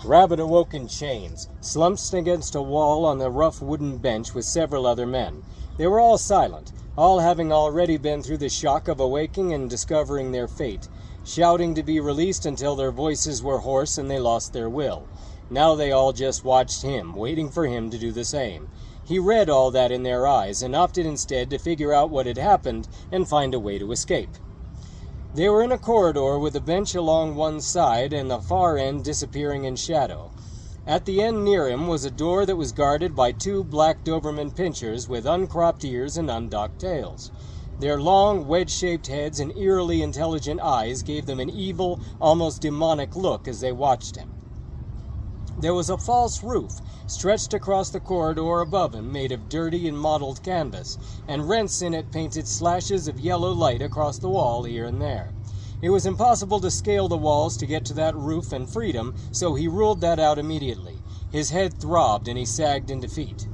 Rabbit awoke in chains, slumped against a wall on the rough wooden bench with several other men. They were all silent, all having already been through the shock of awaking and discovering their fate, shouting to be released until their voices were hoarse and they lost their will. Now they all just watched him, waiting for him to do the same. He read all that in their eyes and opted instead to figure out what had happened and find a way to escape. They were in a corridor with a bench along one side and the far end disappearing in shadow. At the end near him was a door that was guarded by two black Doberman pinschers with uncropped ears and undocked tails. Their long, wedge-shaped heads and eerily intelligent eyes gave them an evil, almost demonic look as they watched him. There was a false roof stretched across the corridor above him, made of dirty and mottled canvas, and rents in it painted slashes of yellow light across the wall here and there. It was impossible to scale the walls to get to that roof and freedom, so he ruled that out immediately. His head throbbed and he sagged in defeat.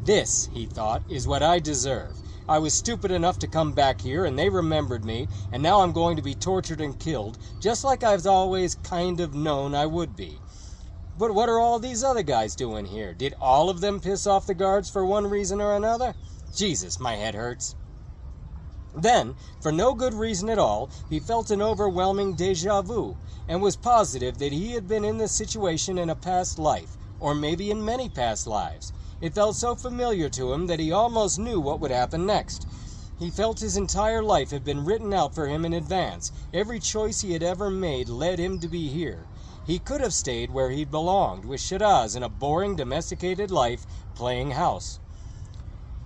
This, he thought, is what I deserve. I was stupid enough to come back here, and they remembered me, and now I'm going to be tortured and killed, just like I've always kind of known I would be. But what are all these other guys doing here? Did all of them piss off the guards for one reason or another? Jesus, my head hurts. Then, for no good reason at all, he felt an overwhelming déjà vu, and was positive that he had been in this situation in a past life, or maybe in many past lives. It felt so familiar to him that he almost knew what would happen next. He felt his entire life had been written out for him in advance. Every choice he had ever made led him to be here. He could have stayed where he belonged, with Shiraz in a boring, domesticated life, playing house.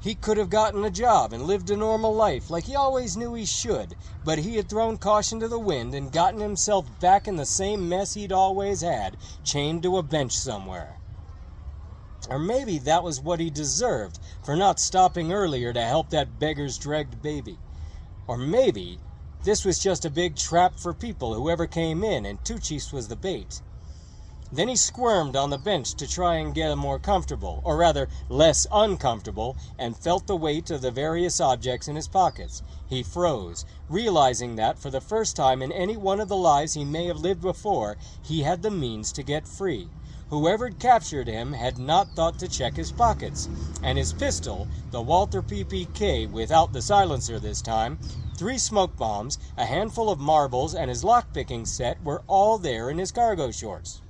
He could have gotten a job and lived a normal life, like he always knew he should, but he had thrown caution to the wind and gotten himself back in the same mess he'd always had, chained to a bench somewhere. Or maybe that was what he deserved for not stopping earlier to help that beggar's dragged baby. Or maybe this was just a big trap for people, whoever came in, and Tuchis was the bait. Then he squirmed on the bench to try and get more comfortable, or rather, less uncomfortable, and felt the weight of the various objects in his pockets. He froze, realizing that, for the first time in any one of the lives he may have lived before, he had the means to get free. Whoever had captured him had not thought to check his pockets, and his pistol, the Walther PPK without the silencer this time, 3 smoke bombs, a handful of marbles, and his lockpicking set were all there in his cargo shorts.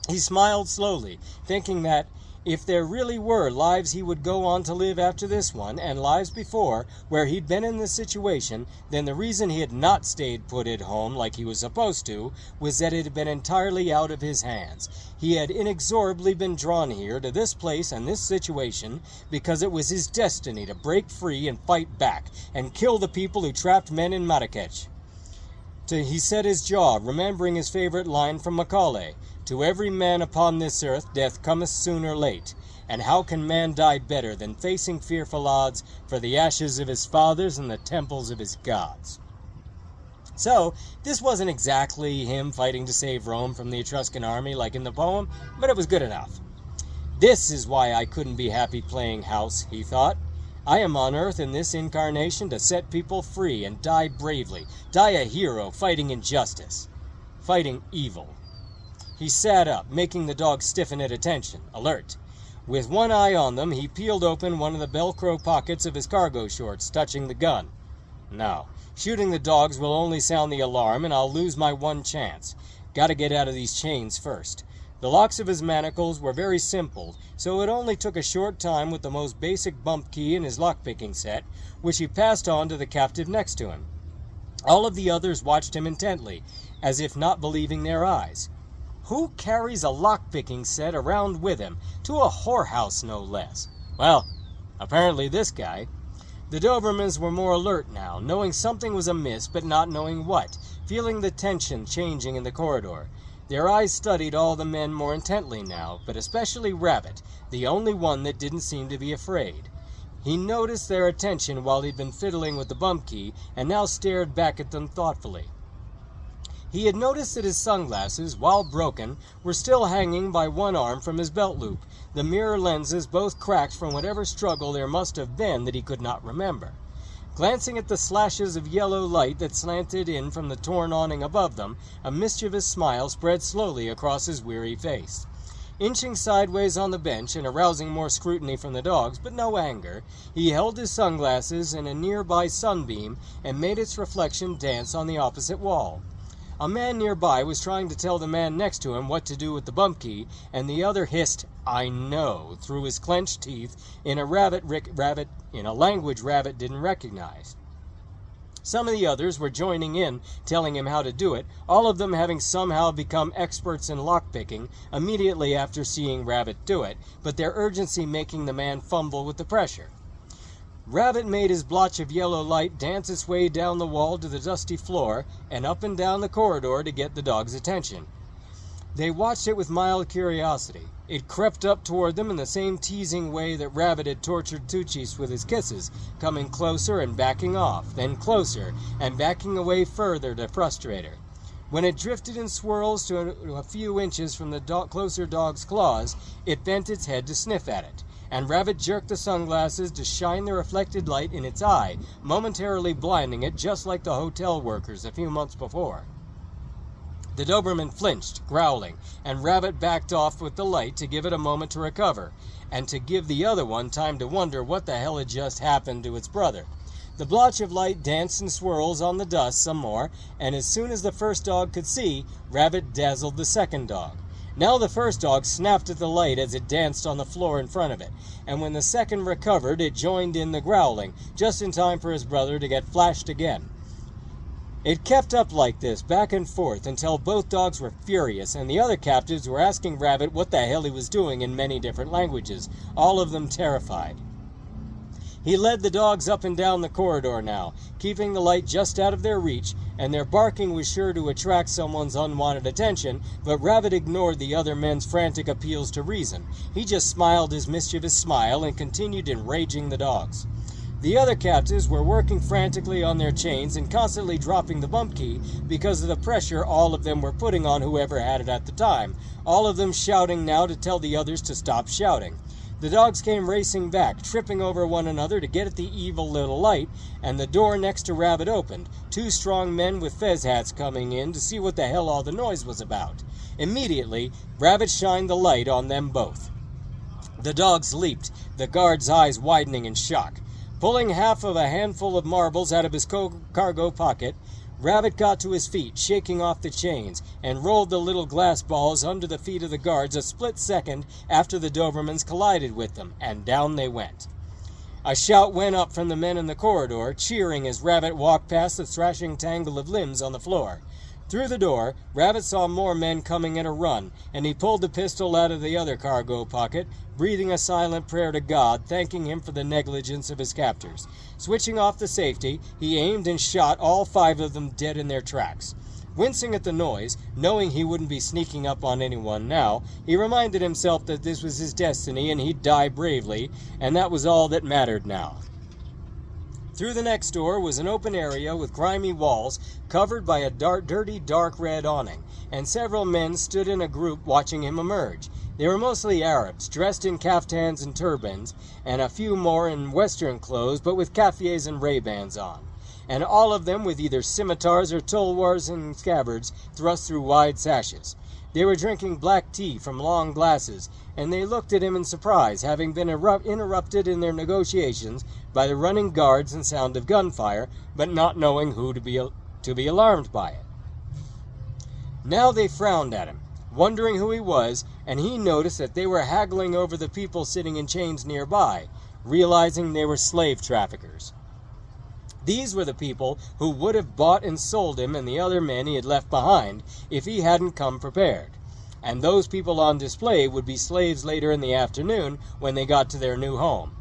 He smiled slowly, thinking that if there really were lives he would go on to live after this one, and lives before, where he'd been in this situation, then the reason he had not stayed put at home like he was supposed to was that it had been entirely out of his hands. He had inexorably been drawn here to this place and this situation because it was his destiny to break free and fight back and kill the people who trapped men in Marrakech. He set his jaw, remembering his favorite line from Macaulay, "To every man upon this earth death cometh soon or late, and how can man die better than facing fearful odds for the ashes of his fathers and the temples of his gods?" So, this wasn't exactly him fighting to save Rome from the Etruscan army like in the poem, but it was good enough. This is why I couldn't be happy playing house, he thought. I am on earth in this incarnation to set people free and die bravely, die a hero fighting injustice, fighting evil. He sat up, making the dogs stiffen at attention, alert. With one eye on them, he peeled open one of the Velcro pockets of his cargo shorts, touching the gun. No, shooting the dogs will only sound the alarm, and I'll lose my one chance. Gotta get out of these chains first. The locks of his manacles were very simple, so it only took a short time with the most basic bump key in his lockpicking set, which he passed on to the captive next to him. All of the others watched him intently, as if not believing their eyes. Who carries a lockpicking set around with him, to a whorehouse no less? Well, apparently this guy. The Dobermans were more alert now, knowing something was amiss but not knowing what, feeling the tension changing in the corridor. Their eyes studied all the men more intently now, but especially Rabbit, the only one that didn't seem to be afraid. He noticed their attention while he'd been fiddling with the bump key, and now stared back at them thoughtfully. He had noticed that his sunglasses, while broken, were still hanging by one arm from his belt loop, the mirror lenses both cracked from whatever struggle there must have been that he could not remember. Glancing at the slashes of yellow light that slanted in from the torn awning above them, a mischievous smile spread slowly across his weary face. Inching sideways on the bench and arousing more scrutiny from the dogs, but no anger, he held his sunglasses in a nearby sunbeam and made its reflection dance on the opposite wall. A man nearby was trying to tell the man next to him what to do with the bump key, and the other hissed, "I know," through his clenched teeth in a language Rabbit didn't recognize. Some of the others were joining in, telling him how to do it, all of them having somehow become experts in lockpicking immediately after seeing Rabbit do it, but their urgency making the man fumble with the pressure. Rabbit made his blotch of yellow light dance its way down the wall to the dusty floor and up and down the corridor to get the dog's attention. They watched it with mild curiosity. It crept up toward them in the same teasing way that Rabbit had tortured Tuchis with his kisses, coming closer and backing off, then closer and backing away further to frustrate her. When it drifted in swirls to a few inches from the closer dog's claws, it bent its head to sniff at it, and Rabbit jerked the sunglasses to shine the reflected light in its eye, momentarily blinding it just like the hotel workers a few months before. The Doberman flinched, growling, and Rabbit backed off with the light to give it a moment to recover, and to give the other one time to wonder what the hell had just happened to its brother. The blotch of light danced in swirls on the dust some more, and as soon as the first dog could see, Rabbit dazzled the second dog. Now the first dog snapped at the light as it danced on the floor in front of it, and when the second recovered, it joined in the growling, just in time for his brother to get flashed again. It kept up like this, back and forth, until both dogs were furious, and the other captives were asking Rabbit what the hell he was doing in many different languages, all of them terrified. He led the dogs up and down the corridor now, keeping the light just out of their reach, and their barking was sure to attract someone's unwanted attention, but Rabbit ignored the other men's frantic appeals to reason. He just smiled his mischievous smile and continued enraging the dogs. The other captives were working frantically on their chains and constantly dropping the bump key because of the pressure all of them were putting on whoever had it at the time, all of them shouting now to tell the others to stop shouting. The dogs came racing back, tripping over one another to get at the evil little light, and the door next to Rabbit opened, two strong men with fez hats coming in to see what the hell all the noise was about. Immediately, Rabbit shined the light on them both. The dogs leaped, the guard's eyes widening in shock. Pulling half of a handful of marbles out of his cargo pocket, Rabbit got to his feet, shaking off the chains, and rolled the little glass balls under the feet of the guards a split second after the Dobermans collided with them, and down they went. A shout went up from the men in the corridor, cheering as Rabbit walked past the thrashing tangle of limbs on the floor. Through the door, Rabbit saw more men coming at a run, and he pulled the pistol out of the other cargo pocket, breathing a silent prayer to God, thanking him for the negligence of his captors. Switching off the safety, he aimed and shot all 5 of them dead in their tracks. Wincing at the noise, knowing he wouldn't be sneaking up on anyone now, he reminded himself that this was his destiny and he'd die bravely, and that was all that mattered now. Through the next door was an open area with grimy walls covered by a dirty dark red awning, and several men stood in a group watching him emerge. They were mostly Arabs, dressed in kaftans and turbans, and a few more in Western clothes, but with kaffiers and Ray-Bans on, and all of them with either scimitars or tulwars and scabbards thrust through wide sashes. They were drinking black tea from long glasses, and they looked at him in surprise, having been interrupted in their negotiations by the running guards and sound of gunfire, but not knowing who to be alarmed by it. Now they frowned at him, wondering who he was, and he noticed that they were haggling over the people sitting in chains nearby, realizing they were slave traffickers. These were the people who would have bought and sold him and the other men he had left behind if he hadn't come prepared. And those people on display would be slaves later in the afternoon when they got to their new home.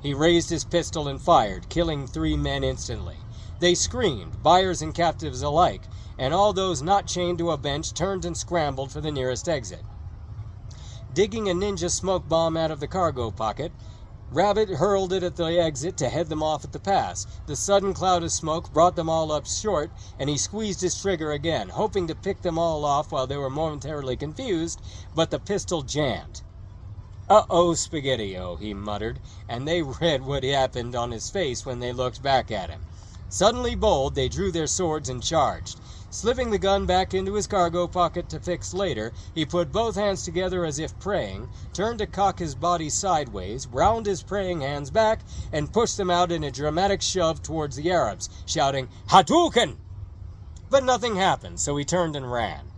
He raised his pistol and fired, killing 3 men instantly. They screamed, buyers and captives alike, and all those not chained to a bench turned and scrambled for the nearest exit. Digging a ninja smoke bomb out of the cargo pocket, Rabbit hurled it at the exit to head them off at the pass. The sudden cloud of smoke brought them all up short, and he squeezed his trigger again, hoping to pick them all off while they were momentarily confused, but the pistol jammed. "Uh-oh, Spaghetti-O," he muttered, and they read what happened on his face when they looked back at him. Suddenly bold, they drew their swords and charged. Slipping the gun back into his cargo pocket to fix later, he put both hands together as if praying, turned to cock his body sideways, round his praying hands back, and pushed them out in a dramatic shove towards the Arabs, shouting, "Hadouken!" But nothing happened, so he turned and ran.